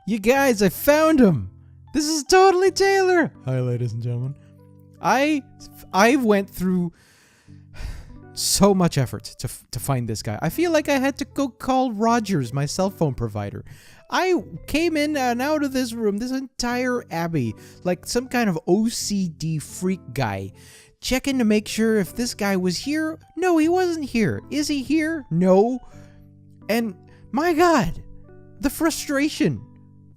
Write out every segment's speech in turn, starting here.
You guys, I found him. This is totally Taylor. Hi, ladies and gentlemen. I went through so much effort to find this guy. I feel like I had to go call Rogers, my cell phone provider. I came in and out of this room, this entire abbey, like some kind of OCD freak guy, checking to make sure if this guy was here. No, he wasn't here. Is he here? No. And my God, the frustration,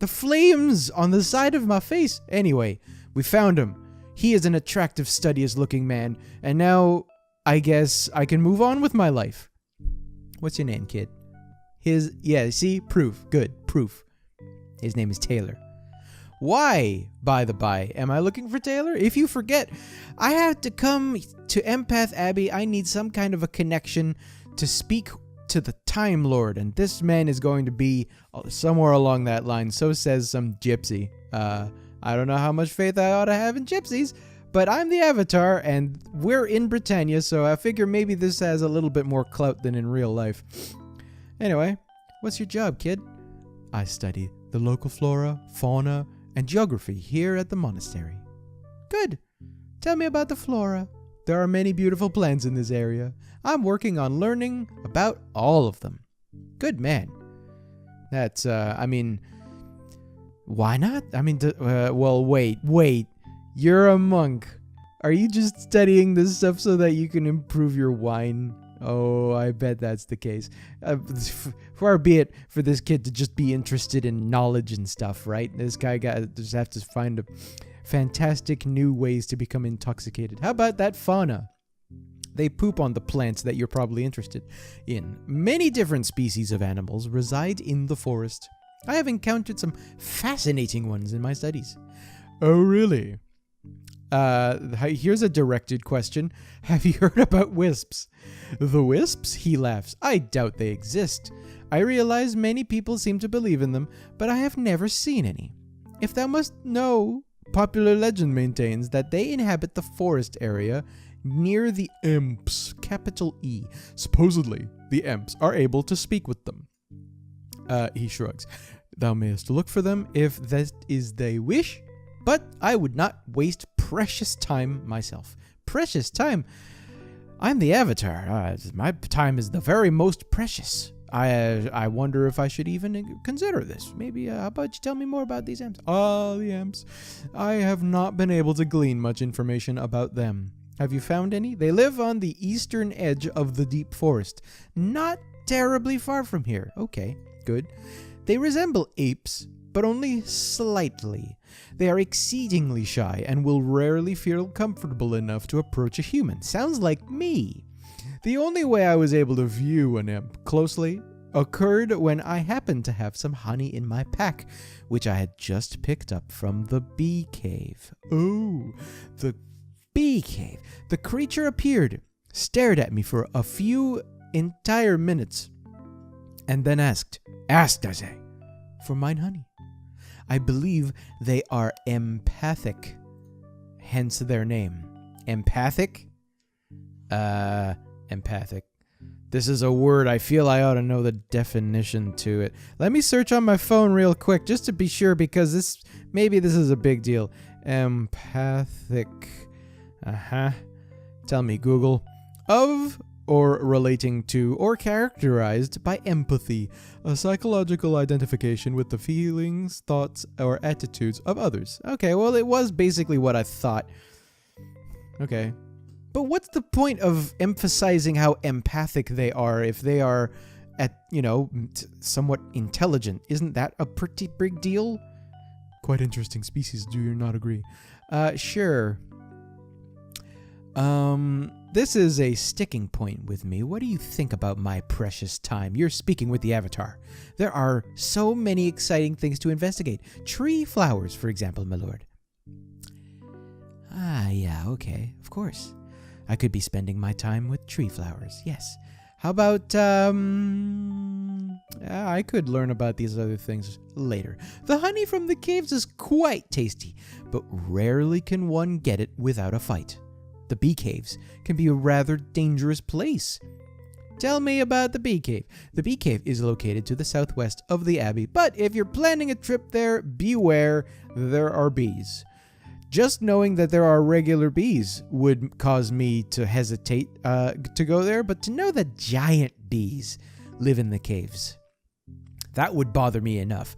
the flames on the side of my face. Anyway, we found him. He is an attractive, studious looking man, and now I guess I can move on with my life. What's your name, kid? See? Proof. Good. Proof. His name is Taylor. Why, by the by, am I looking for Taylor? If you forget, I had to come to Empath Abbey. I need some kind of a connection to speak to the Time Lord, and this man is going to be somewhere along that line. So says some gypsy. I don't know how much faith I ought to have in gypsies, but I'm the Avatar, and we're in Britannia, so I figure maybe this has a little bit more clout than in real life. Anyway, what's your job, kid? I study the local flora, fauna, and geography here at the monastery. Good. Tell me about the flora. There are many beautiful plants in this area. I'm working on learning about all of them. Good man. That's, why not? Wait. You're a monk. Are you just studying this stuff so that you can improve your wine? Oh, I bet that's the case. Far be it for this kid to just be interested in knowledge and stuff, right? This guy just have to find fantastic new ways to become intoxicated. How about that fauna? They poop on the plants that you're probably interested in. Many different species of animals reside in the forest. I have encountered some fascinating ones in my studies. Oh, really? Here's a directed question. Have you heard about wisps? The wisps? He laughs. I doubt they exist. I realize many people seem to believe in them, but I have never seen any. If thou must know, popular legend maintains that they inhabit the forest area near the Emps, capital E. Supposedly, the Emps are able to speak with them. He shrugs. Thou mayest look for them if that is thy wish, but I would not waste precious time myself. Precious time? I'm the Avatar. My time is the very most precious. I wonder if I should even consider this. Maybe, how about you tell me more about these Emps? The Emps. I have not been able to glean much information about them. Have you found any? They live on the eastern edge of the deep forest. Not terribly far from here. Okay, good. They resemble apes, but only slightly. They are exceedingly shy and will rarely feel comfortable enough to approach a human. Sounds like me. The only way I was able to view an imp closely occurred when I happened to have some honey in my pack, which I had just picked up from the bee cave. Oh, the bee cave. The creature appeared, stared at me for a few entire minutes, and then asked, I say, for mine honey. I believe they are empathic, hence their name. Empathic? Empathic. This is a word I feel I ought to know the definition to it. Let me search on my phone real quick just to be sure, because maybe this is a big deal. Empathic. Tell me, Google. Of or relating to or characterized by empathy, a psychological identification with the feelings, thoughts, or attitudes of others. Okay, well, it was basically what I thought. Okay. But what's the point of emphasizing how empathic they are if they are somewhat intelligent? Isn't that a pretty big deal? Quite interesting species, do you not agree? Sure. This is a sticking point with me. What do you think about my precious time? You're speaking with the Avatar. There are so many exciting things to investigate. Tree flowers, for example, my lord. Yeah, okay, of course. I could be spending my time with tree flowers, yes. How about, I could learn about these other things later. The honey from the caves is quite tasty, but rarely can one get it without a fight. The bee caves can be a rather dangerous place. Tell me about the bee cave. The bee cave is located to the southwest of the abbey, but if you're planning a trip there, beware, there are bees. Just knowing that there are regular bees would cause me to hesitate to go there, but to know that giant bees live in the caves, that would bother me enough.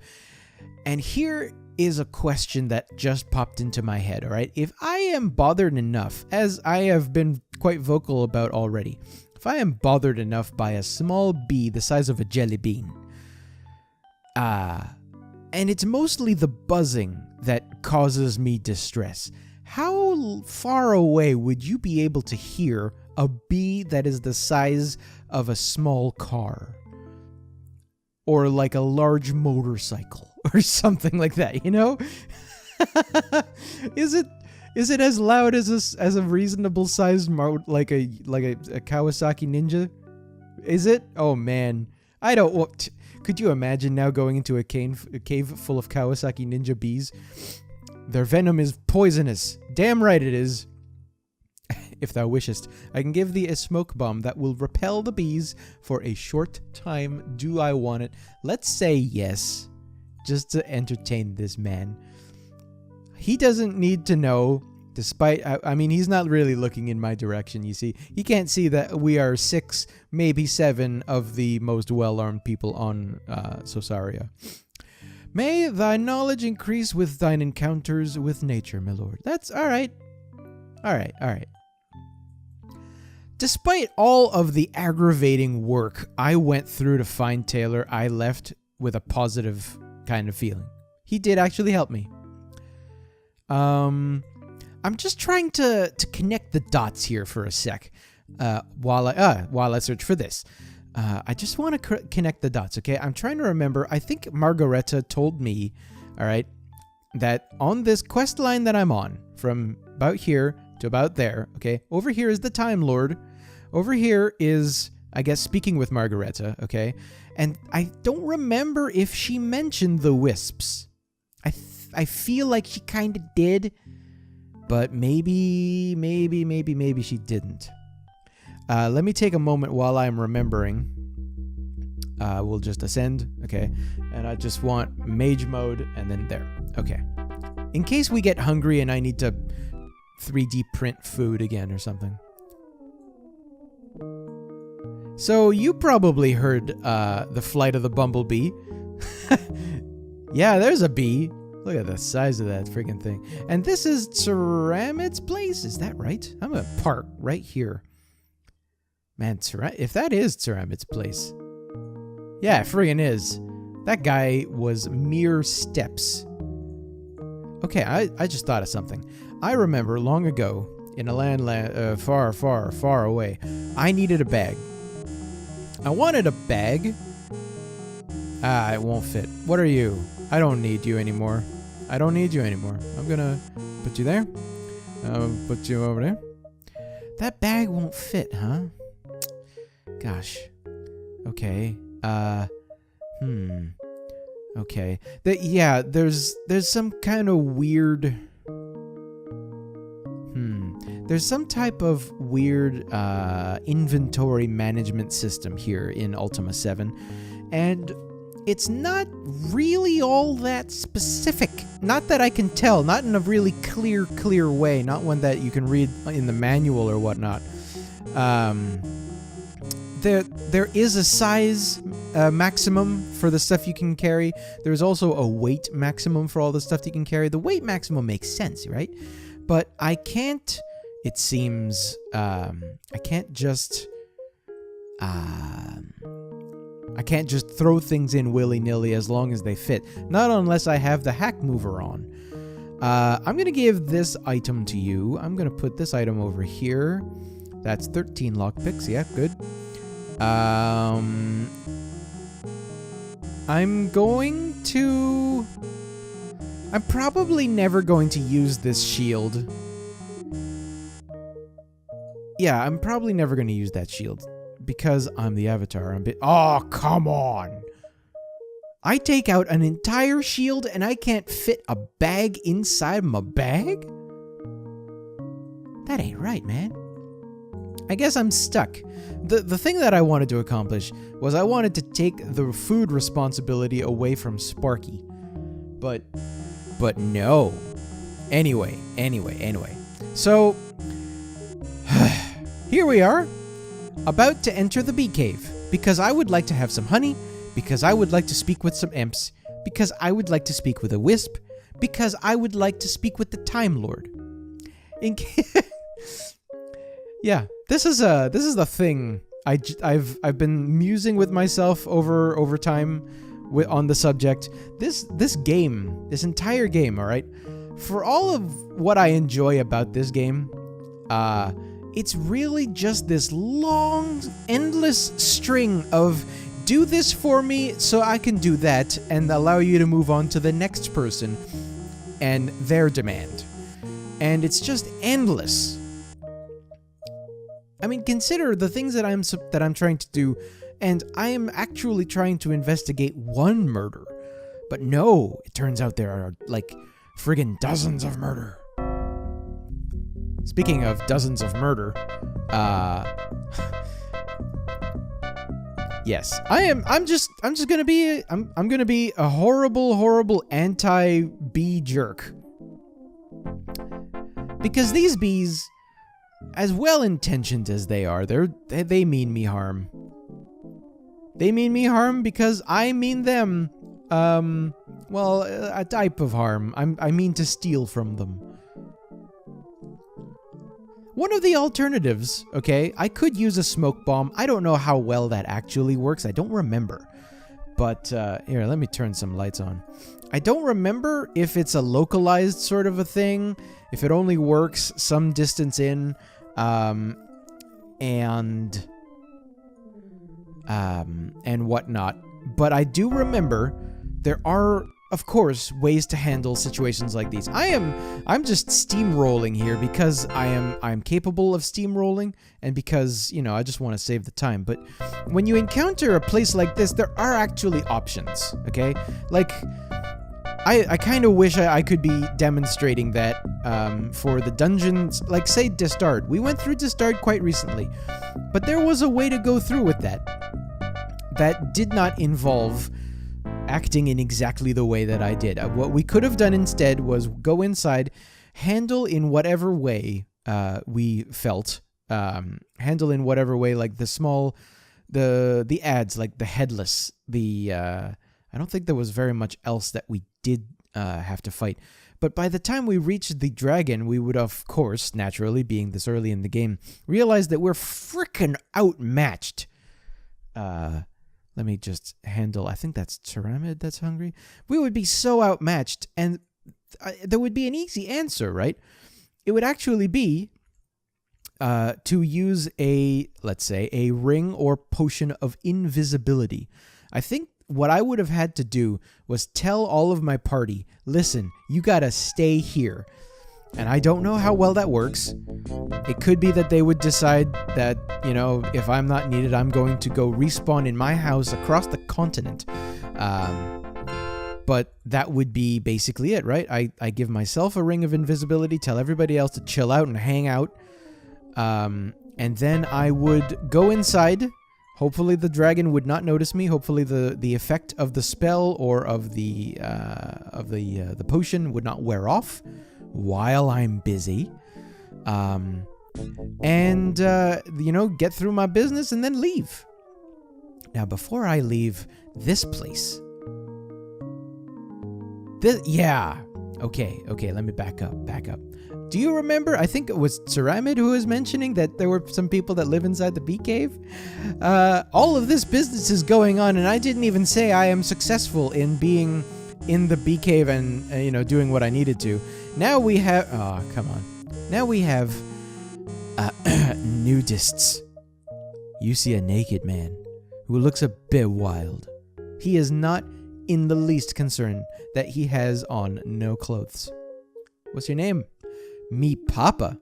And here is a question that just popped into my head, all right? If I am bothered enough, as I have been quite vocal about already, if I am bothered enough by a small bee the size of a jelly bean, and it's mostly the buzzing that causes me distress, how far away would you be able to hear a bee that is the size of a small car? Or like a large motorcycle or something like that, you know? Is it as loud as a reasonable sized like a Kawasaki Ninja? Is it? Oh man, I don't want. Could you imagine now going into a cave full of Kawasaki Ninja bees? Their venom is poisonous. Damn right it is. If thou wishest, I can give thee a smoke bomb that will repel the bees for a short time. Do I want it? Let's say yes, just to entertain this man. He doesn't need to know, despite, I mean, he's not really looking in my direction, you see. He can't see that we are 6, maybe 7 of the most well-armed people on Sosaria. May thy knowledge increase with thine encounters with nature, my lord. That's all right. All right. Despite all of the aggravating work I went through to find Taylor, I left with a positive kind of feeling. He did actually help me. I'm just trying to connect the dots here for a sec, while I search for this. I just want to connect the dots, okay? I'm trying to remember. I think Margareta told me, all right, that on this quest line that I'm on, from about here to about there, okay? Over here is the Time Lord. Over here is, I guess, speaking with Margareta, okay? And I don't remember if she mentioned the wisps. I feel like she kind of did, but maybe she didn't. Let me take a moment while I'm remembering. We'll just ascend, okay? And I just want mage mode and then there, okay. In case we get hungry and I need to 3D print food again or something. So you probably heard the flight of the bumblebee. Yeah, there's a bee. Look at the size of that freaking thing. And this is Taramit's place, is that right? I'm gonna park right here. Man, if that is Taramit's place. Yeah, it friggin' is. That guy was mere steps. Okay, I just thought of something. I remember long ago, in a land far, far, far away, I needed a bag. I wanted a bag. It won't fit. What are you? I don't need you anymore. I'm gonna put you there. Put you over there. That bag won't fit, huh? Gosh. Okay. Okay. There's some kind of weird... There's some type of weird inventory management system here in Ultima 7, and it's not really all that specific. Not that I can tell, not in a really clear way, not one that you can read in the manual or whatnot. There is a size maximum for the stuff you can carry. There's also a weight maximum for all the stuff that you can carry. The weight maximum makes sense, right? But I can't... It seems, I can't just throw things in willy-nilly as long as they fit. Not unless I have the hack mover on. I'm going to give this item to you. I'm going to put this item over here. That's 13 lockpicks. Yeah, good. I'm probably never going to use this shield. Yeah, I'm probably never going to use that shield because I'm the Avatar. Oh, come on. I take out an entire shield and I can't fit a bag inside my bag? That ain't right, man. I guess I'm stuck. The thing that I wanted to accomplish was I wanted to take the food responsibility away from Sparky. But no. Anyway. So, here we are, about to enter the bee cave, because I would like to have some honey, because I would like to speak with some imps, because I would like to speak with a wisp, because I would like to speak with the Time Lord. Yeah, this is the thing I've been musing with myself over time on the subject. This entire game, all right? For all of what I enjoy about this game, it's really just this long, endless string of do this for me so I can do that and allow you to move on to the next person and their demand. And it's just endless. I mean, consider the things that I'm trying to do, and I am actually trying to investigate one murder. But no, it turns out there are like friggin' dozens of murder. Speaking of dozens of murder, yes, I'm just gonna be I'm gonna be a horrible anti-bee jerk. Because these bees, as well-intentioned as they are, they mean me harm. They mean me harm because I mean them. Well, a type of harm. I mean to steal from them. One of the alternatives, okay, I could use a smoke bomb. I don't know how well that actually works. I don't remember. But, here, let me turn some lights on. I don't remember if it's a localized sort of a thing, if it only works some distance in, and whatnot. But I do remember there are, of course, ways to handle situations like these. I'm just steamrolling here because I'm capable of steamrolling, and because, you know, I just want to save the time. But when you encounter a place like this, there are actually options, okay? Like, I kind of wish I could be demonstrating that for the dungeons, like, say, Distard. We went through Distard quite recently, but there was a way to go through with that did not involve acting in exactly the way that I did. What we could have done instead was go inside, handle in whatever way we felt, handle in whatever way, like the ads, like the headless, I don't think there was very much else that we did have to fight. But by the time we reached the dragon, we would, of course, naturally, being this early in the game, realize that we're frickin' outmatched. Let me just handle, I think that's Tyramid that's hungry. We would be so outmatched, and there would be an easy answer, right? It would actually be to use let's say, a ring or potion of invisibility. I think what I would have had to do was tell all of my party, listen, you gotta stay here. And I don't know how well that works. It could be that they would decide that, you know, if I'm not needed, I'm going to go respawn in my house across the continent. But that would be basically it, right? I give myself a ring of invisibility, tell everybody else to chill out and hang out. And then I would go inside. Hopefully the dragon would not notice me. Hopefully the effect of the spell or of the potion would not wear off while I'm busy. And you know, get through my business and then leave. Now, before I leave this place, okay, let me back up. Do you remember, I think it was Tyramid who was mentioning that there were some people that live inside the bee cave? All of this business is going on, and I didn't even say I am successful in being in the bee cave and, you know, doing what I needed to. Now we have, oh, come on. Now we have, nudists. You see a naked man who looks a bit wild. He is not in the least concerned that he has on no clothes. What's your name? Me Papa.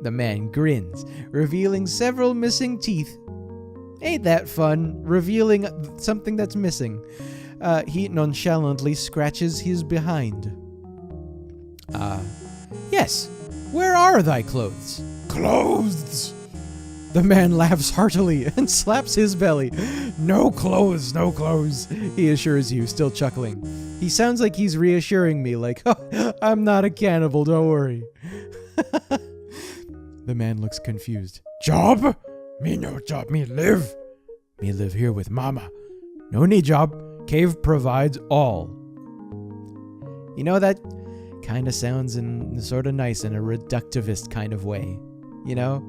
The man grins, revealing several missing teeth. Ain't that fun, revealing something that's missing. He nonchalantly scratches his behind. Yes, where are thy clothes? Clothes! The man laughs heartily and slaps his belly. No clothes, no clothes, he assures you, still chuckling. He sounds like he's reassuring me, like, oh, I'm not a cannibal, don't worry. The man looks confused. Job? Me no job, me live. Me live here with mama. No need job. Cave provides all. You know, that kind of sounds sort of nice in a reductivist kind of way. You know?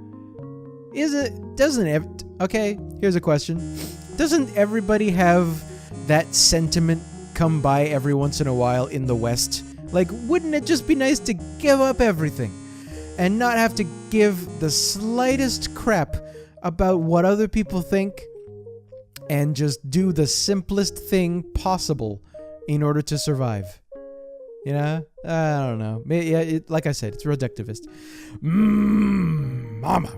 Okay, here's a question. Doesn't everybody have that sentiment come by every once in a while in the West? Like, wouldn't it just be nice to give up everything and not have to give the slightest crap about what other people think and just do the simplest thing possible in order to survive? You know? I don't know. Yeah, like I said, it's reductivist. Mama.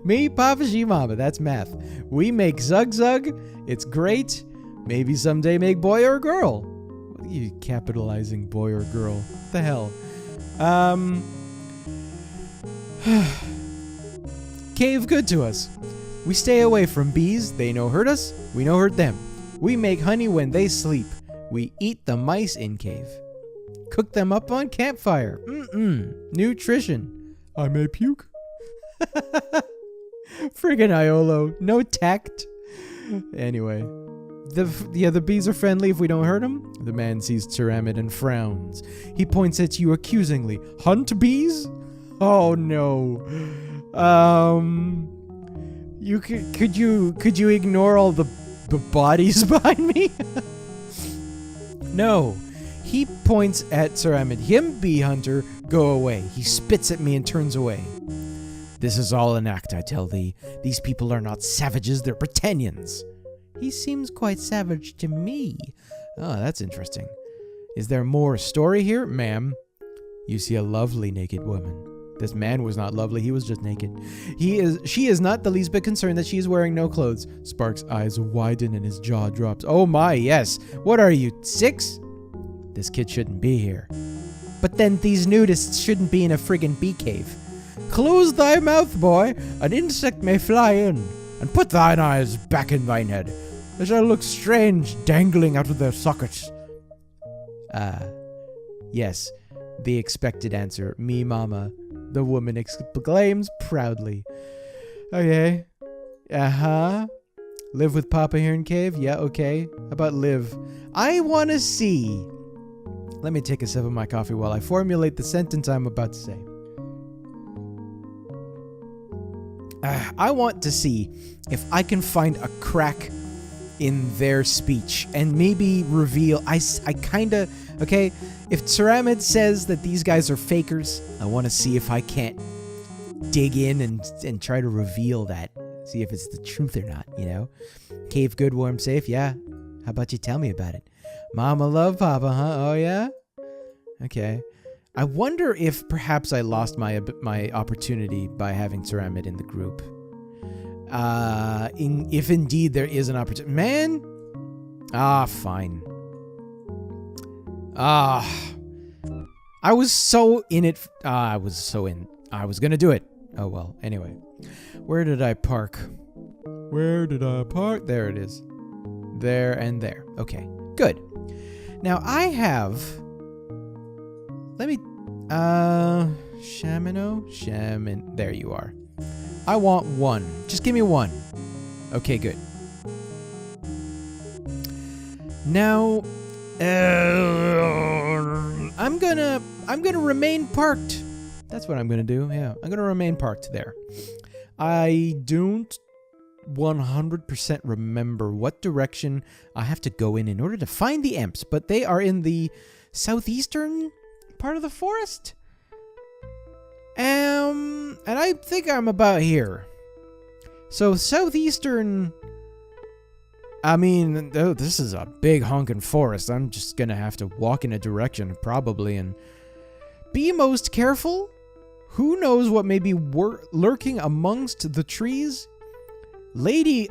Me, Papa, she, Mama. That's math. We make Zug Zug. It's great. Maybe someday make boy or girl. What are you capitalizing boy or girl? What the hell? Cave good to us. We stay away from bees. They no hurt us. We no hurt them. We make honey when they sleep. We eat the mice in cave. Cook them up on campfire. Nutrition. I may puke. Friggin' Iolo. No tact. Anyway. The bees are friendly if we don't hurt them. The man sees Tyramid and frowns. He points at you accusingly. Hunt bees? Oh no. Could you ignore all the bodies behind me? No. He points at Tyramid. Him, bee hunter, go away. He spits at me and turns away. This is all an act, I tell thee. These people are not savages, they're Britannians. He seems quite savage to me. Oh, that's interesting. Is there more story here? Ma'am, you see a lovely naked woman. This man was not lovely, he was just naked. She is not the least bit concerned that she is wearing no clothes. Spark's eyes widen and his jaw drops. Oh my, yes. What are you, 6? This kid shouldn't be here. But then these nudists shouldn't be in a friggin' bee cave. Close thy mouth, boy. An insect may fly in. And put thine eyes back in thine head. They shall look strange dangling out of their sockets. Yes. The expected answer. Me mama. The woman exclaims proudly. Okay. Live with Papa here in cave? Yeah, okay. How about live? I want to see. Let me take a sip of my coffee while I formulate the sentence I'm about to say. I want to see if I can find a crack in their speech and maybe reveal. I kind of, okay, if Tyramid says that these guys are fakers, I want to see if I can't dig in and try to reveal that. See if it's the truth or not, you know? Cave good, warm, safe, yeah. How about you tell me about it? Mama love Papa, huh? Oh, yeah? Okay. I wonder if perhaps I lost my opportunity by having Tyramid in the group. If indeed there is an opportunity. Man! Fine. I was so in it. I was gonna do it. Oh well, anyway. Where did I park? There it is. There and there. Okay, good. Now I have... Let me... Shaman. There you are. I want 1. Just give me 1. Okay, good. Now... I'm gonna remain parked. That's what I'm gonna do, yeah. I'm gonna remain parked there. I don't 100% remember what direction I have to go in order to find the imps, but they are in the southeastern part of the forest. And I think I'm about here. So southeastern... I mean, this is a big honkin' forest. I'm just gonna have to walk in a direction, probably, and be most careful. Who knows what may be lurking amongst the trees? Lady,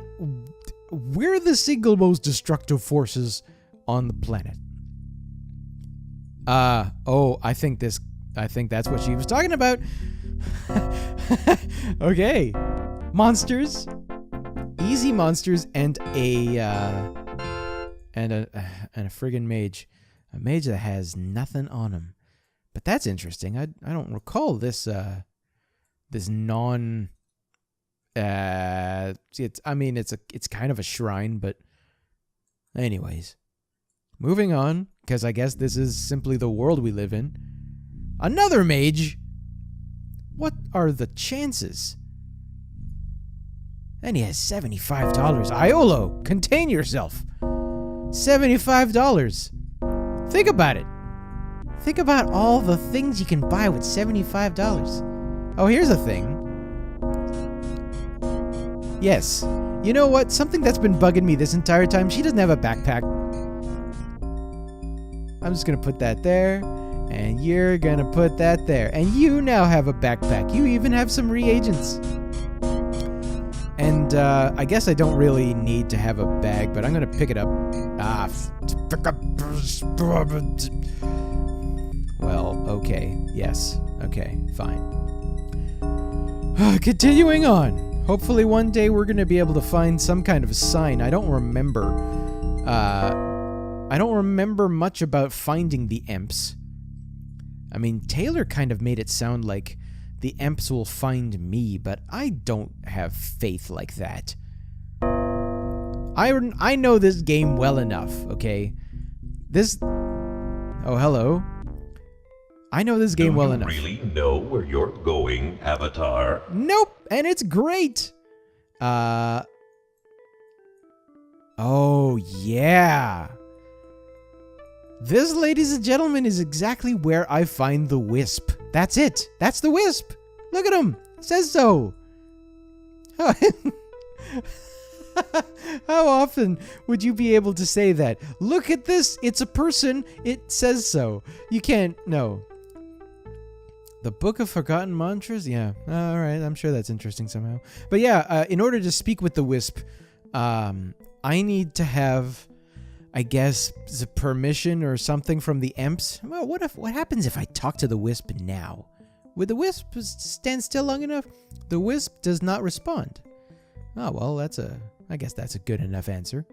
we're the single most destructive forces on the planet. I think that's what she was talking about. Okay. Monsters. Easy monsters and a friggin' mage. A mage that has nothing on him. But that's interesting. I don't recall this this non it's kind of a shrine, but anyways. Moving on, because I guess this is simply the world we live in. Another mage. What are the chances? And he has $75. Iolo, contain yourself. $75. Think about it. Think about all the things you can buy with $75. Oh, here's a thing. Yes. You know what? Something that's been bugging me this entire time. She doesn't have a backpack. I'm just going to put that there. And you're going to put that there. And you now have a backpack. You even have some reagents. And I guess I don't really need to have a bag, but I'm going to pick it up. Well, okay. Yes. Okay, fine. Continuing on. Hopefully one day we're going to be able to find some kind of a sign. I don't remember much about finding the Emps. I mean, Taylor kind of made it sound like the Emps will find me, but I don't have faith like that. I know this game well enough, okay? Oh, hello. I know this game well enough. Do you really know where you're going, Avatar? Nope, and it's great. Oh, yeah. This, ladies and gentlemen, is exactly where I find the wisp. That's it. That's the wisp. Look at him. It says so. How often would you be able to say that? Look at this. It's a person. It says so. You can't. No. The Book of Forgotten Mantras? Yeah. All right. I'm sure that's interesting somehow. But yeah, in order to speak with the wisp, I need to have, I guess, the permission or something from the Emps. Well, what happens if I talk to the wisp now? Would the wisp stand still long enough? The wisp does not respond. Oh, well, I guess that's a good enough answer.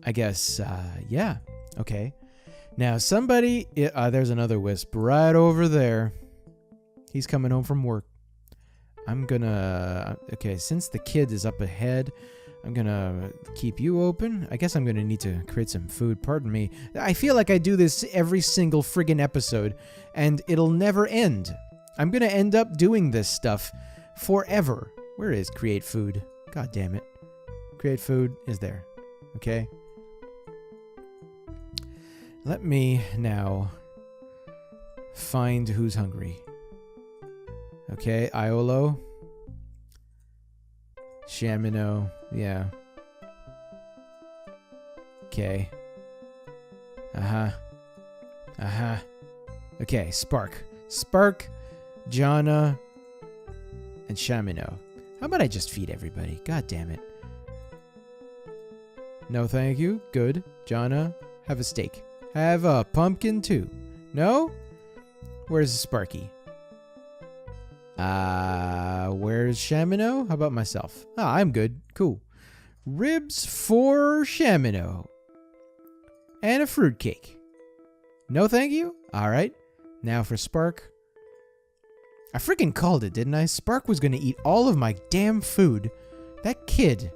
I guess, yeah. Okay. Now, there's another wisp right over there. He's coming home from work. Okay, since the kid is up ahead, I'm gonna keep you open. I guess I'm gonna need to create some food. Pardon me. I feel like I do this every single friggin' episode, and it'll never end. I'm gonna end up doing this stuff forever. Where is create food? God damn it. Create food is there. Okay. Let me now find who's hungry. Okay, Iolo. Shamino. Yeah. Okay. Okay, Spark, Jana, and Shamino. How about I just feed everybody? God damn it. No, thank you. Good. Jana, have a steak. Have a pumpkin too. No? Where's Sparky? Where's Shamino? How about myself? I'm good. Cool. Ribs for Shamino. And a fruitcake. No, thank you? Alright. Now for Spark. I freaking called it, didn't I? Spark was gonna eat all of my damn food. That kid.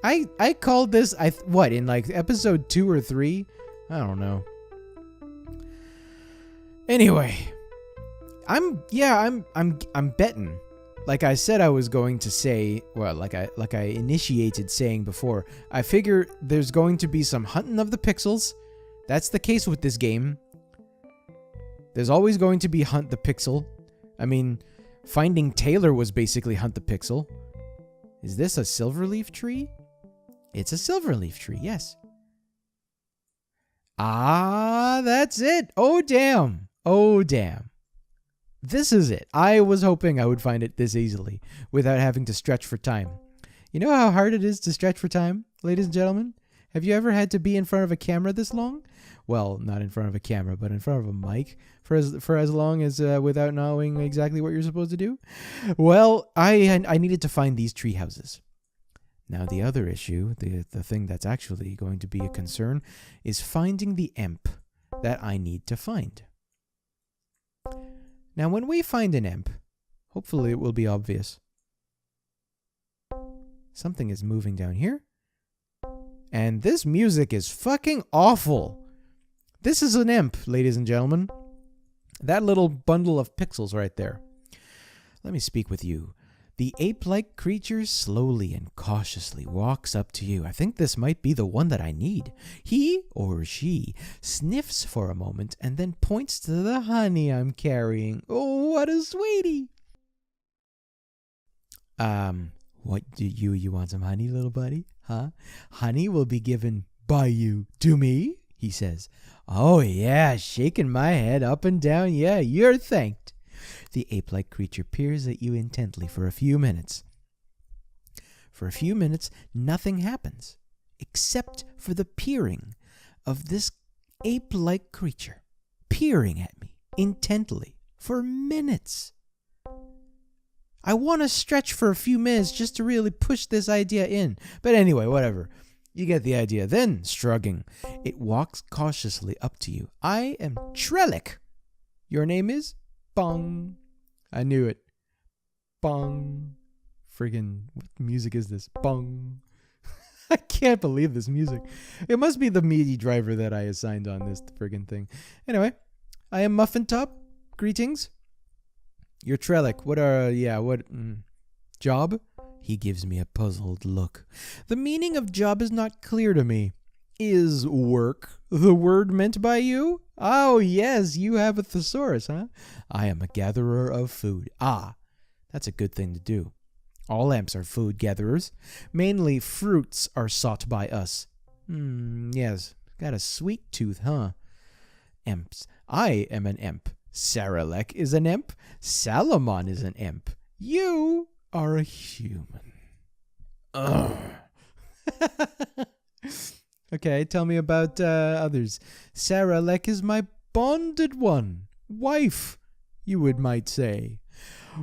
I called this, in like episode 2 or 3? I don't know. Anyway. I'm betting. Like I said I was going to say, well, like I initiated saying before, I figure there's going to be some hunting of the pixels. That's the case with this game. There's always going to be hunt the pixel. I mean, finding Taylor was basically hunt the pixel. Is this a silverleaf tree? It's a silverleaf tree, yes. That's it. Oh, damn. Oh, damn. This is it. I was hoping I would find it this easily without having to stretch for time. You know how hard it is to stretch for time, ladies and gentlemen? Have you ever had to be in front of a camera this long? Well, not in front of a camera, but in front of a mic for as long as without knowing exactly what you're supposed to do? Well, I needed to find these tree houses. Now, the other issue, the thing that's actually going to be a concern, is finding the imp that I need to find. Now, when we find an imp, hopefully it will be obvious. Something is moving down here. And this music is fucking awful. This is an imp, ladies and gentlemen. That little bundle of pixels right there. Let me speak with you. The ape-like creature slowly and cautiously walks up to you. I think this might be the one that I need. He or she sniffs for a moment and then points to the honey I'm carrying. Oh, what a sweetie. What do you want some honey, little buddy? Huh? Honey will be given by you to me, he says. Oh, yeah, shaking my head up and down. Yeah, you're thanked. The ape-like creature peers at you intently for a few minutes. For a few minutes, nothing happens, except for the peering of this ape-like creature, peering at me intently for minutes. I want to stretch for a few minutes just to really push this idea in. But anyway, whatever. You get the idea. Then, shrugging, it walks cautiously up to you. I am Trellick. Your name is? Bong. I knew it. Bong. Friggin', what music is this? Bong. I can't believe this music. It must be the MIDI driver that I assigned on this friggin' thing. Anyway, I am Muffin Top. Greetings. You're Trellick. Job? He gives me a puzzled look. The meaning of job is not clear to me. Is work the word meant by you? Oh, yes, you have a thesaurus, huh? I am a gatherer of food. Ah, that's a good thing to do. All imps are food gatherers. Mainly fruits are sought by us. Yes, got a sweet tooth, huh? Imps. I am an imp. Saralek is an imp. Salamon is an imp. You are a human. Ugh. Okay, tell me about others. Saralek is my bonded one. Wife, you might say.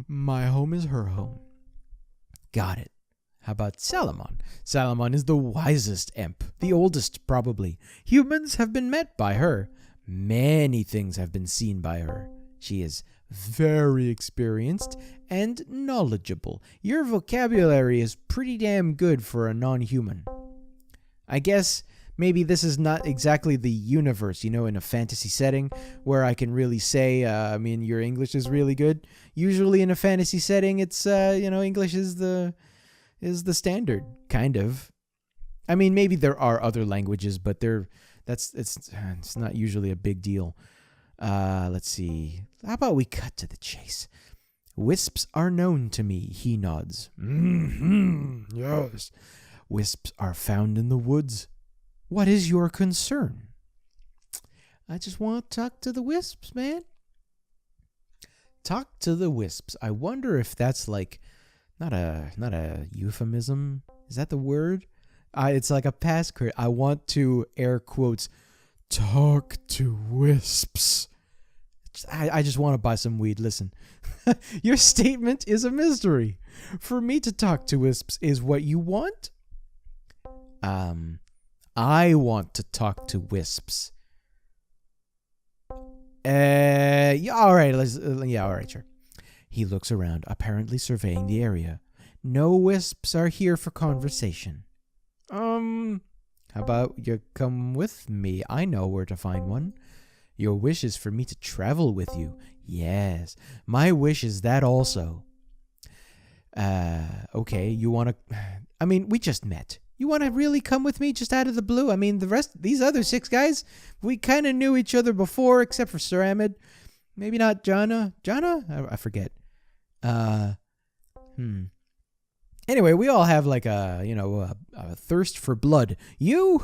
My home is her home. Got it. How about Salamon? Salamon is the wisest imp. The oldest, probably. Humans have been met by her. Many things have been seen by her. She is very experienced and knowledgeable. Your vocabulary is pretty damn good for a non-human. I guess maybe this is not exactly the universe, in a fantasy setting where I can really say, your English is really good. Usually in a fantasy setting, it's, English is the standard, kind of. I mean, maybe there are other languages, but it's not usually a big deal. Let's see. How about we cut to the chase? Wisps are known to me, he nods. Yes. Wisps are found in the woods. What is your concern? I just want to talk to the wisps, man. Talk to the wisps. I wonder if that's like not a euphemism. Is that the word? It's like a password. I want to air quotes talk to wisps. I just want to buy some weed. Listen, your statement is a mystery. For me to talk to wisps is what you want? I want to talk to wisps. Yeah, all right. All right, sure. He looks around, apparently surveying the area. No wisps are here for conversation. How about you come with me? I know where to find one. Your wish is for me to travel with you. Yes, my wish is that also. Okay, you want to... we just met. You want to really come with me just out of the blue? These other 6 guys, we kind of knew each other before, except for Sir Ahmed. Maybe not Jana. Jana? I forget. Anyway, we all have like a thirst for blood. You?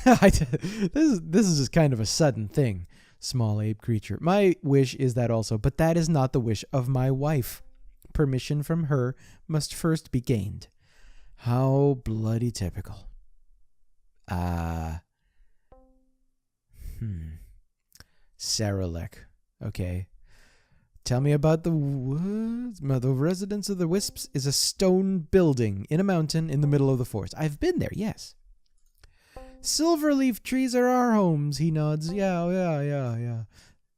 This is just kind of a sudden thing. Small ape creature. My wish is that also, but that is not the wish of my wife. Permission from her must first be gained. How bloody typical. Saralek. Okay. Tell me about the residence of the wisps is a stone building in a mountain in the middle of the forest. I've been there, yes. Silverleaf trees are our homes, he nods. Yeah.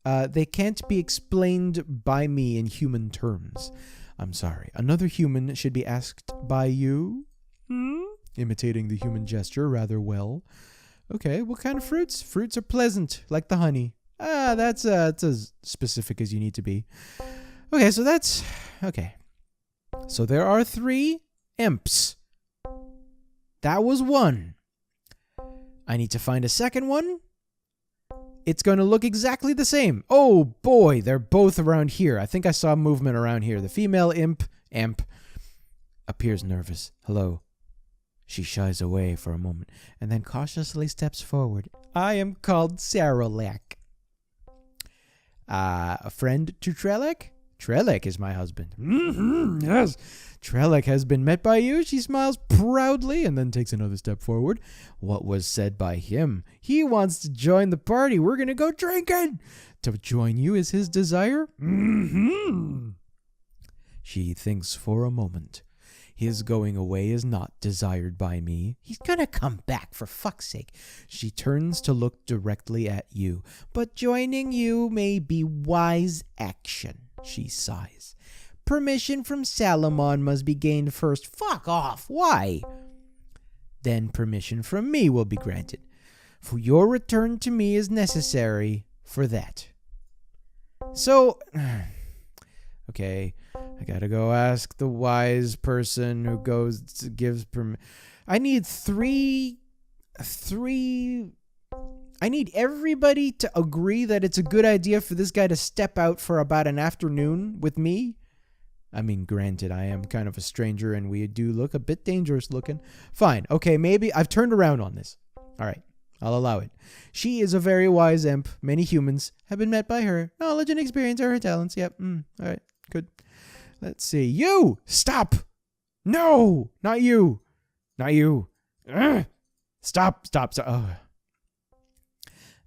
They can't be explained by me in human terms. I'm sorry. Another human should be asked by you? Imitating the human gesture rather well. Okay, what kind of fruits? Fruits are pleasant, like the honey. That's as specific as you need to be. Okay, so that's... Okay. So there are 3 imps. That was 1. I need to find a second one. It's going to look exactly the same. Oh boy, they're both around here. I think I saw movement around here. The female imp appears nervous. Hello. She shies away for a moment and then cautiously steps forward. I am called Saralek. A friend to Trelek? Trelek is my husband. Yes. Trelek has been met by you. She smiles proudly and then takes another step forward. What was said by him? He wants to join the party. We're going to go drinking. To join you is his desire? She thinks for a moment. His going away is not desired by me. He's gonna come back, for fuck's sake. She turns to look directly at you. But joining you may be wise action, she sighs. Permission from Salomon must be gained first. Fuck off. Why? Then permission from me will be granted. For your return to me is necessary for that. So... Okay, I gotta go ask the wise person who gives permission. I need three. I need everybody to agree that it's a good idea for this guy to step out for about an afternoon with me. I mean, granted, I am kind of a stranger and we do look a bit dangerous looking. Fine, okay, maybe I've turned around on this. All right, I'll allow it. She is a very wise imp. Many humans have been met by her. Knowledge and experience are her talents. Yep, all right. Good. Let's see. You! Stop! No! Not you! Not you! Stop. Oh.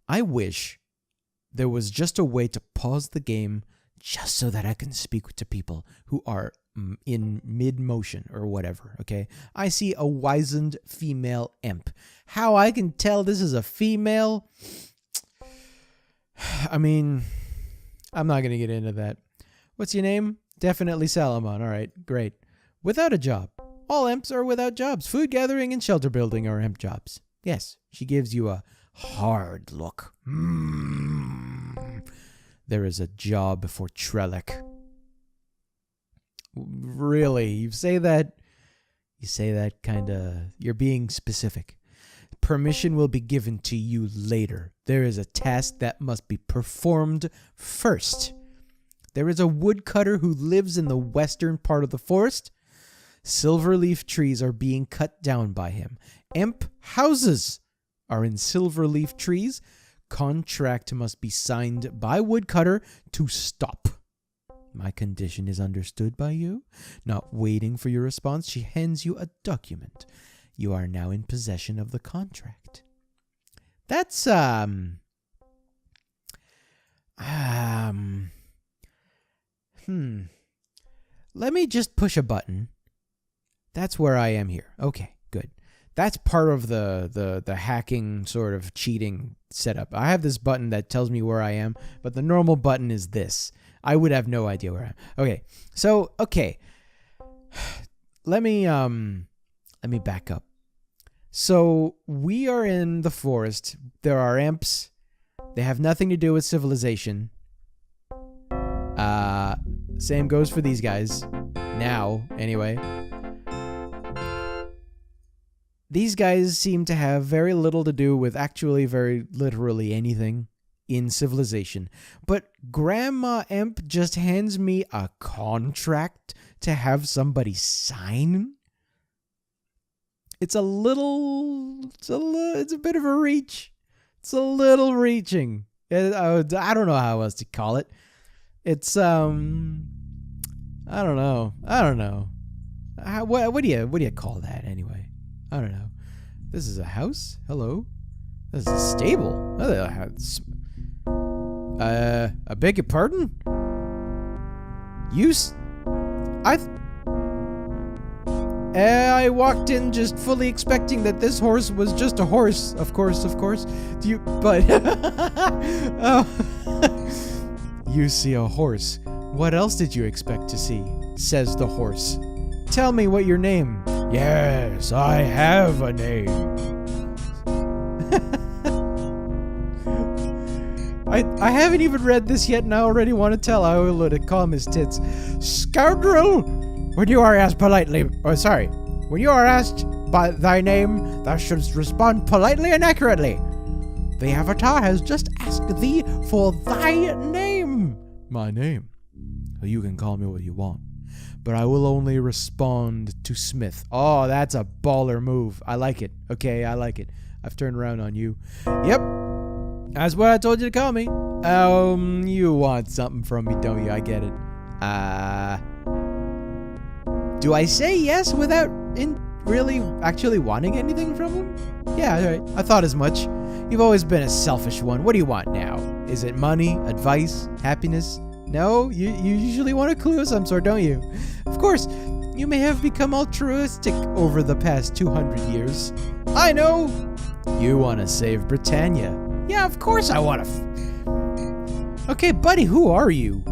I wish there was just a way to pause the game just so that I can speak to people who are in mid-motion or whatever, okay? I see a wizened female imp. How I can tell this is a female? I mean, I'm not going to get into that. What's your name? Definitely Salomon. All right, great. Without a job. All imps are without jobs. Food gathering and shelter building are imp jobs. Yes, she gives you a hard look. There is a job for Trelek. Really? You say that kind of... You're being specific. Permission will be given to you later. There is a task that must be performed first. There is a woodcutter who lives in the western part of the forest. Silverleaf trees are being cut down by him. Imp houses are in silverleaf trees. Contract must be signed by woodcutter to stop. My condition is understood by you. Not waiting for your response, she hands you a document. You are now in possession of the contract. That's, Let me just push a button. That's where I am here. Okay, good. That's part of the hacking sort of cheating setup. I have this button that tells me where I am, but the normal button is this. I would have no idea where I am. Okay. So, okay. Let me back up. So, we are in the forest. There are imps. They have nothing to do with civilization. Same goes for these guys. Now, anyway. These guys seem to have very little to do with actually very literally anything in civilization. But Grandma Imp just hands me a contract to have somebody sign. It's a bit of a reach. It's a little reaching. I don't know how else to call it. It's, I don't know. What do you call that anyway? I don't know. This is a house? Hello? This is a stable. I beg your pardon? I walked in just fully expecting that this horse was just a horse. Of course. You see a horse. What else did you expect to see? Says the horse. Tell me what your name. Yes, I have a name. I haven't even read this yet and I already want to tell Aolo to calm his tits. Scoundrel! When you are asked by thy name, thou shouldst respond politely and accurately. The Avatar has just asked thee for thy name. My name? You can call me what you want, but I will only respond to Smith. Oh, that's a baller move. I like it. Okay, I like it. I've turned around on you. Yep. That's what I told you to call me. You want something from me, don't you? I get it. Do I say yes without really actually wanting anything from him? Yeah, right. I thought as much. You've always been a selfish one. What do you want now? Is it money, advice, happiness? No? You usually want a clue of some sort, don't you? Of course, you may have become altruistic over the past 200 years. I know! You want to save Britannia. Yeah, of course I want to. Okay, buddy, who are you?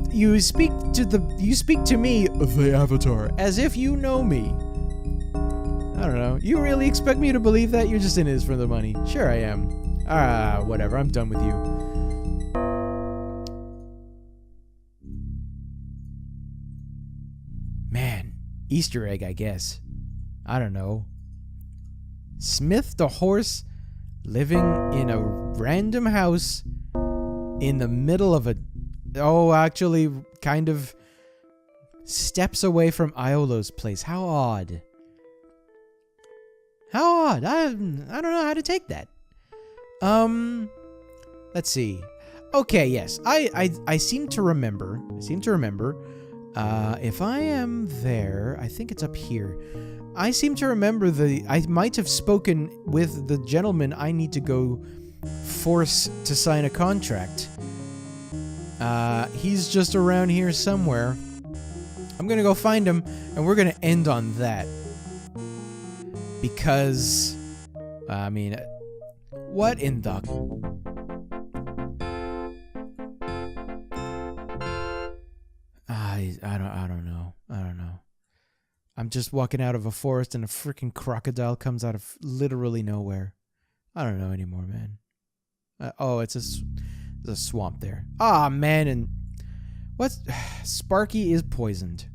You speak to me, the Avatar, as if you know me. I don't know. You really expect me to believe that? You're just in this for the money. Sure I am. Whatever. I'm done with you. Man, Easter egg, I guess. I don't know. Smith the horse living in a random house in the middle of actually kind of steps away from Iolo's place. How odd. How odd. I don't know how to take that. Let's see. Okay, yes. I seem to remember. If I am there, I think it's up here. I seem to remember I might have spoken with the gentleman I need to go force to sign a contract. He's just around here somewhere. I'm gonna go find him, and we're gonna end on that. Because, what in the... I don't know. I'm just walking out of a forest and a freaking crocodile comes out of literally nowhere. I don't know anymore, man. It's a swamp there. Ah, man, and what's... Sparky is poisoned.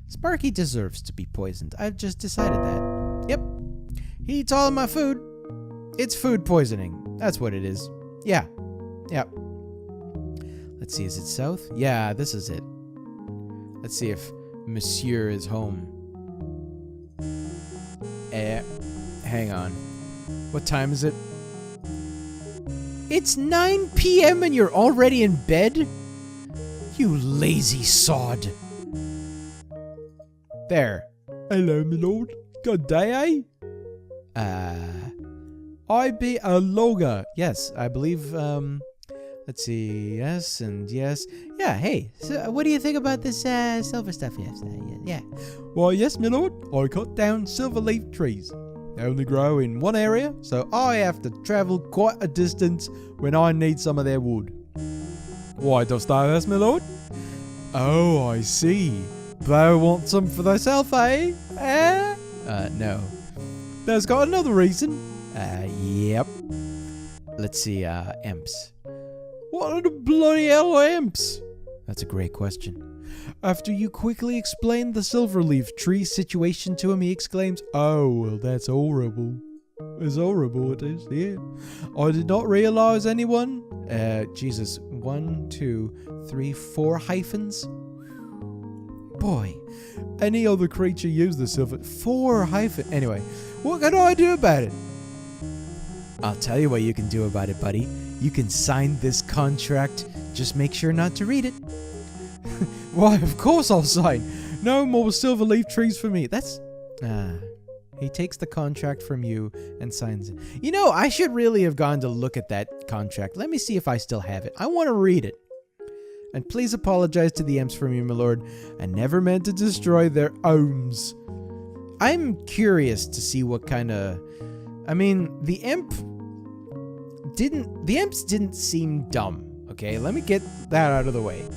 Sparky deserves to be poisoned. I've just decided that. Yep. He eats all of my food. It's food poisoning. That's what it is. Yeah. Yep. Let's see, is it south? Yeah, this is it. Let's see if Monsieur is home. Hang on. What time is it? It's 9 p.m. and you're already in bed? You lazy sod. There. Hello, my lord. Good day, eh? I be a logger. Yes, I believe, let's see. Yes and yes. Yeah, hey. So what do you think about this, silver stuff? Yes, yeah. Well, yes, my lord. I cut down silverleaf trees. They only grow in one area, so I have to travel quite a distance when I need some of their wood. Why dost thou ask, my lord? Oh, I see. Thou want some for thyself, eh? No. There's got another reason. Yep. Let's see, imps. What are the bloody hell are imps? That's a great question. After you quickly explain the silverleaf tree situation to him, he exclaims, "Oh, well, that's horrible. It's horrible, it is, yeah. I did not realize anyone..." Jesus. 1, 2, 3, 4 hyphens? Boy, any other creature use the silver... 4 hyphen... Anyway, what can I do about it? I'll tell you what you can do about it, buddy. You can sign this contract. Just make sure not to read it. Why, of course I'll sign. No more silverleaf trees for me. That's... He takes the contract from you and signs it. You know, I should really have gone to look at that contract. Let me see if I still have it. I want to read it. And please apologize to the imps for me, my lord. I never meant to destroy their homes. I'm curious to see what kind of... I mean, the imps didn't seem dumb. Okay, let me get that out of the way.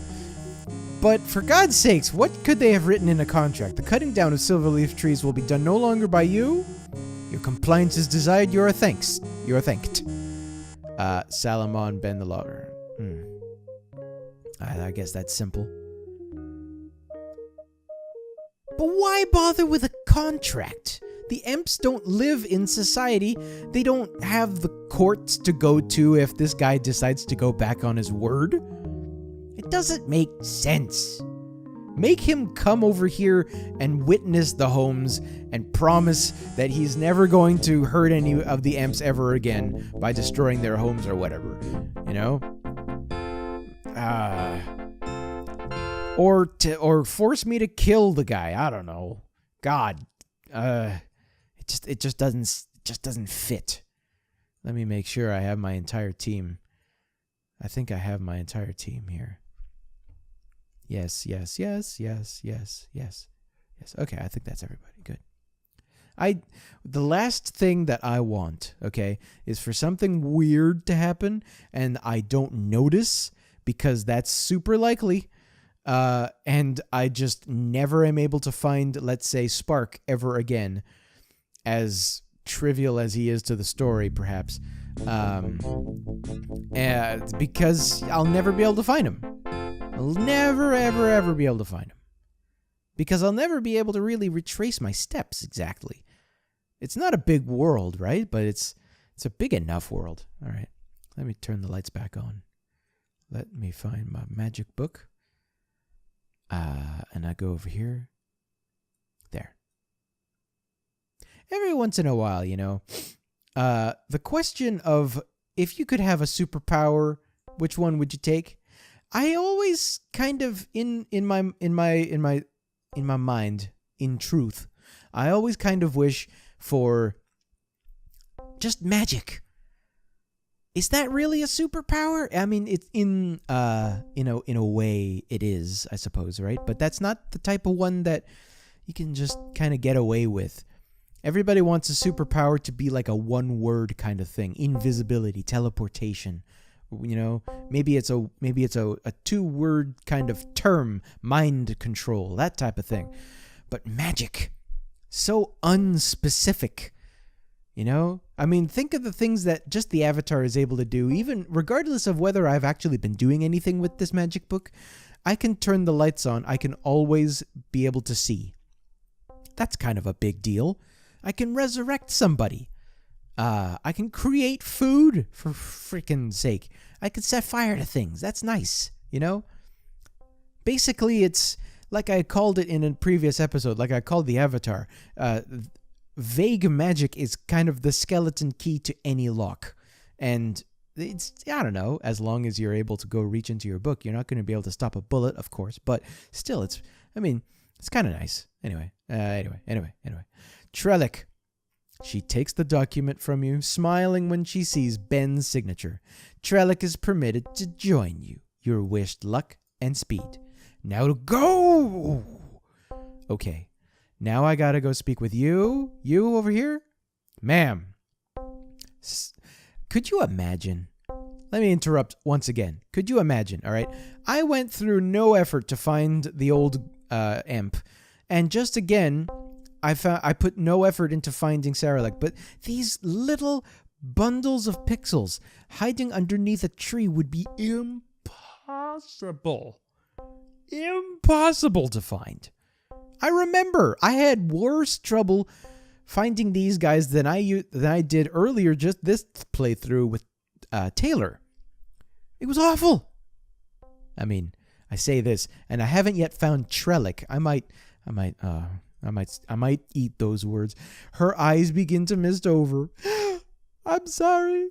But for God's sakes, what could they have written in a contract? The cutting down of silverleaf trees will be done no longer by you. Your compliance is desired. You are thanked. Salamon Ben the Logger. I guess that's simple. But why bother with a contract? The imps don't live in society. They don't have the courts to go to if this guy decides to go back on his word. It doesn't make sense. Make him come over here and witness the homes and promise that he's never going to hurt any of the imps ever again by destroying their homes or whatever. You know? Or force me to kill the guy. I don't know. God. It just doesn't fit. Let me make sure I have my entire team. I think I have my entire team here. Yes. Okay, I think that's everybody. Good. The last thing that I want, okay, is for something weird to happen and I don't notice, because that's super likely. And I just never am able to find, let's say, Spark ever again, as trivial as he is to the story, perhaps. Because I'll never be able to find him. I'll never, ever be able to find him. Because I'll never be able to really retrace my steps exactly. It's not a big world, right? But it's a big enough world. All right. Let me turn the lights back on. Let me find my magic book. And I go over here. There. Every once in a while, you know, the question of if you could have a superpower, which one would you take? I always kind of in my mind, in truth, I always kind of wish for just magic. Is that really a superpower? I mean, it's in a way it is, I suppose, right? But that's not the type of one that you can just kind of get away with. Everybody wants a superpower to be like a one-word kind of thing: invisibility, teleportation. You know, maybe it's a two-word kind of term: mind control, that type of thing. But magic, so unspecific. You know, I mean, think of the things that just the Avatar is able to do, even regardless of whether I've actually been doing anything with this magic book. I can turn the lights on. I can always be able to see. That's kind of a big deal. I can resurrect somebody. I can create food, for freaking sake. I can set fire to things. That's nice, you know? Basically, it's like I called it in a previous episode, like I called the Avatar. Vague magic is kind of the skeleton key to any lock. And it's, I don't know, as long as you're able to go reach into your book, you're not going to be able to stop a bullet, of course. But still, it's kind of nice. Anyway. Trellick. She takes the document from you, smiling when she sees Ben's signature. Trellick is permitted to join you. Your wished luck and speed. Now to go! Okay. Now I gotta go speak with you. You over here? Ma'am. Could you imagine? Let me interrupt once again. Could you imagine? All right. I went through no effort to find the old imp. And just again, I put no effort into finding Saralek, but these little bundles of pixels hiding underneath a tree would be impossible. Impossible to find. I remember I had worse trouble finding these guys than I did earlier, just this playthrough with Taylor. It was awful. I mean, I say this, and I haven't yet found Trellick. I might eat those words. Her eyes begin to mist over. I'm sorry.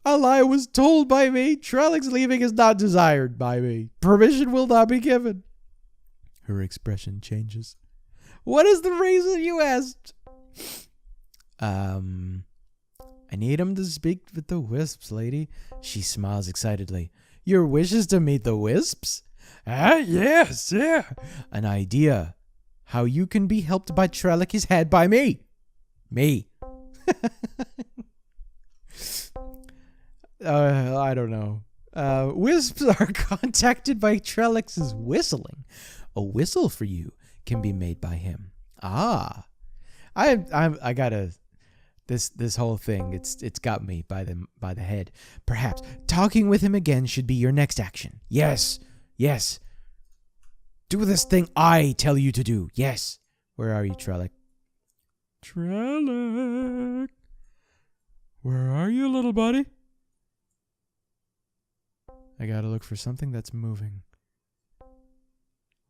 A lie was told by me. Trellick's leaving is not desired by me. Permission will not be given. Her expression changes. What is the reason, you asked? I need him to speak with the wisps, lady. She smiles excitedly. Your wish is to meet the wisps? Ah, yes, yeah. An idea. How you can be helped by Trellick is had by me. Me. I don't know. Wisps are contacted by Trellick's whistling. A whistle for you can be made by him. Ah. I gotta... This whole thing, it's got me by the head. Perhaps talking with him again should be your next action. Yes. Do this thing I tell you to do. Yes. Where are you, Trellick? Trellick. Where are you, little buddy? I gotta look for something that's moving.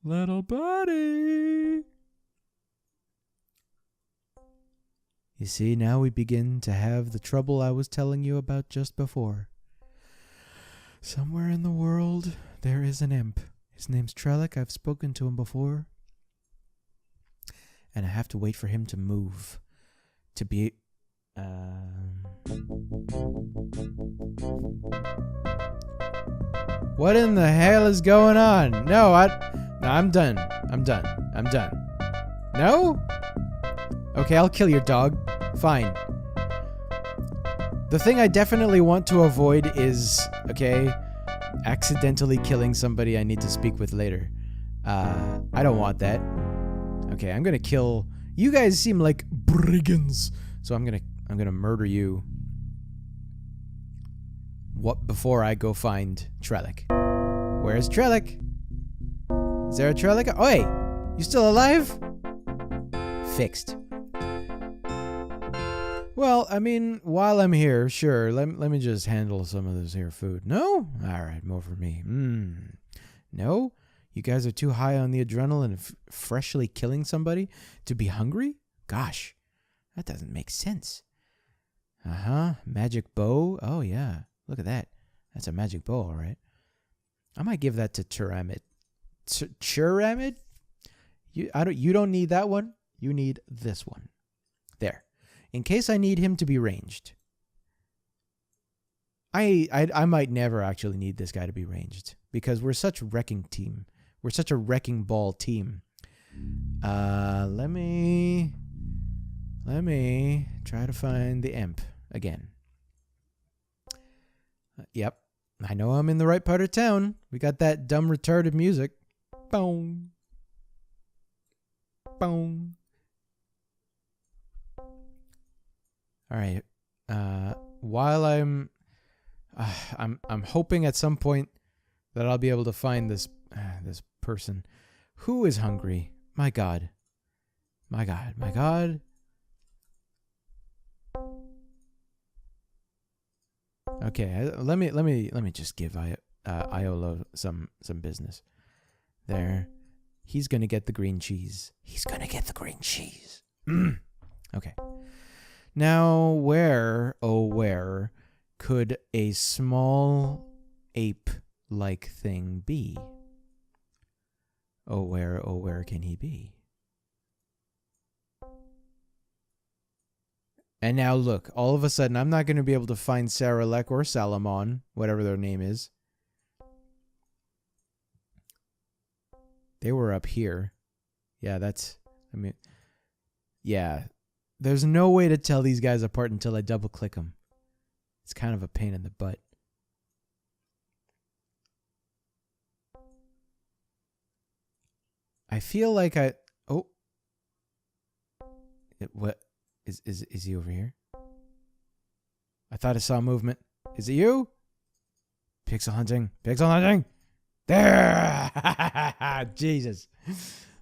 Little buddy. You see, now we begin to have the trouble I was telling you about just before. Somewhere in the world, there is an imp. His name's Trellick. I've spoken to him before. And I have to wait for him to move. To be... What in the hell is going on? No, I'm done. I'm done. No? Okay, I'll kill your dog. Fine. The thing I definitely want to avoid is, okay, accidentally killing somebody I need to speak with later. I don't want that. Okay, I'm gonna kill... You guys seem like brigands. So I'm gonna murder you. What before I go find Trellick? Where's Trellick? Is there a Trellick? Oh, hey! You still alive? Fixed. Well, I mean, while I'm here, sure, let me just handle some of this here food. No? Alright, more for me. No? You guys are too high on the adrenaline of freshly killing somebody to be hungry? Gosh, that doesn't make sense. Magic bow? Oh, yeah. Look at that. That's a magic bow, alright. I might give that to Tyramid. Tyramid? You don't need that one. You need this one. There. In case I need him to be ranged. I might never actually need this guy to be ranged. Because we're such a wrecking team. We're such a wrecking ball team. Let me try to find the imp again. Yep. I know I'm in the right part of town. We got that dumb retarded music. Boom. Boom. All right. While I'm hoping at some point that I'll be able to find this person who is hungry. My God. My God. My God. Okay, let me just give Iolo some business. There. He's gonna get the green cheese. He's gonna get the green cheese. Okay. Now, where could a small ape-like thing be? Where can he be? And now look, all of a sudden, I'm not going to be able to find Saralek or Salamon, whatever their name is. They were up here. Yeah, yeah. There's no way to tell these guys apart until I double click them. It's kind of a pain in the butt. I feel like what? Is he over here? I thought I saw movement. Is it you? Pixel hunting. Pixel hunting. There. Jesus.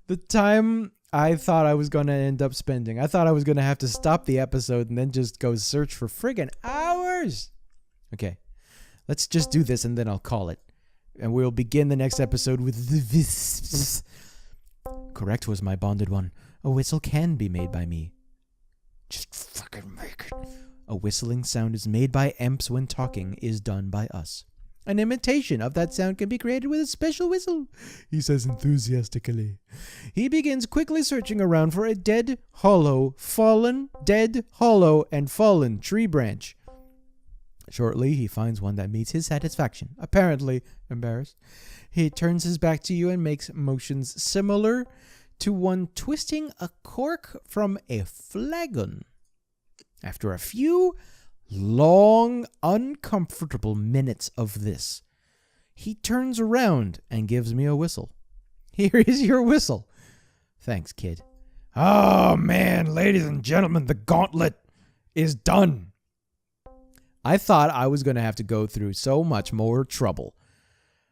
The time I thought I was going to end up spending. I thought I was going to have to stop the episode and then just go search for friggin' hours. Okay. Let's just do this and then I'll call it. And we'll begin the next episode with the wisps. Correct was my bonded one. A whistle can be made by me. Just fucking make it. A whistling sound is made by imps when talking is done by us. An imitation of that sound can be created with a special whistle, he says enthusiastically. He begins quickly searching around for a dead, hollow, fallen tree branch. Shortly, he finds one that meets his satisfaction, apparently embarrassed. He turns his back to you and makes motions similar to one twisting a cork from a flagon. After a few long, uncomfortable minutes of this, he turns around and gives me a whistle. Here is your whistle. Thanks, kid. Oh, man, ladies and gentlemen, the gauntlet is done. I thought I was going to have to go through so much more trouble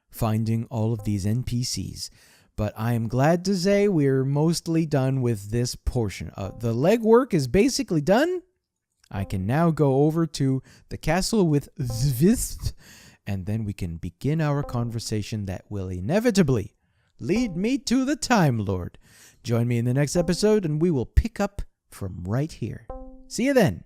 finding all of these NPCs, but I am glad to say we're mostly done with this portion. The legwork is basically done. I can now go over to the castle with the wisps, and then we can begin our conversation that will inevitably lead me to the Time Lord. Join me in the next episode, and we will pick up from right here. See you then.